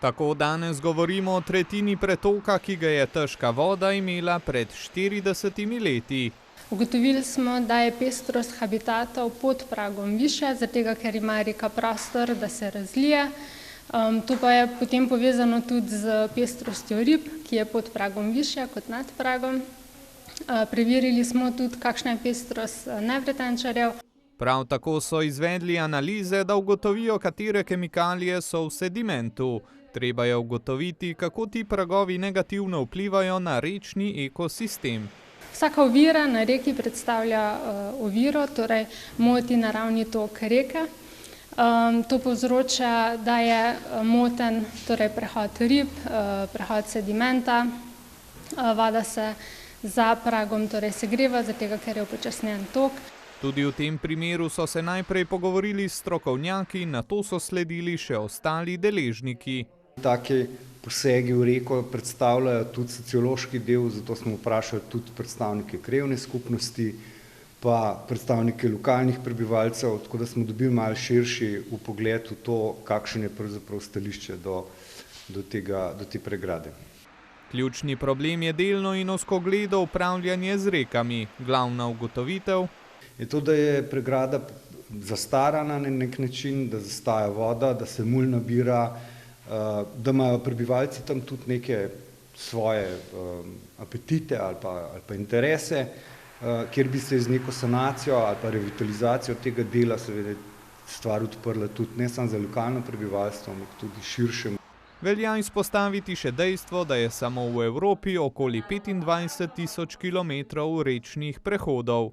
Tako danes govorimo o tretjini pretoka, ki ga je težka voda imela pred 40 leti. Ugotovili smo, da je pestrost habitatov pod pragom višja, zato ker ima reka prostor, da se razlije. To pa je potem povezano tudi z pestrostjo rib, ki je pod pragom višja kot nad pragom. Preverili smo tudi, kakšna je pestrost nevretenčarjev. Prav tako so izvedli analize, da ugotovijo, katere kemikalije so v sedimentu. Treba je ugotoviti, kako ti pragovi negativno vplivajo na rečni ekosistem. Vsaka ovira na reki predstavlja oviro, torej moti naravni tok reke. To povzroča, da je moten torej prehod rib, prehod sedimenta. Voda se za pragom torej segreva, zato ker je upočasnjen tok. Tudi v tem primeru so se najprej pogovorili s strokovnjaki, nato so sledili še ostali deležniki. Taki posegi v reko predstavljajo tudi sociološki del, zato smo vprašali tudi predstavnike krajevne skupnosti, pa predstavnike lokalnih prebivalcev, tako da smo dobili malo širši vpogled v to, kakšen je pravzaprav stališče do te pregrade. Ključni problem je delno in ozkogledo upravljanje z rekami. Glavna ugotovitev je to, da je pregrada zastarana na nek način, da zastaja voda, da se mulj nabira, da imajo prebivalci tam tudi neke svoje apetite ali pa interese, kjer bi se z neko sanacijo ali pa revitalizacijo tega dela seveda stvar odprla tudi ne samo za lokalno prebivalstvo, ampak tudi širše. Velja izpostaviti še dejstvo, da je samo v Evropi okoli 25 tisoč kilometrov rečnih prehodov.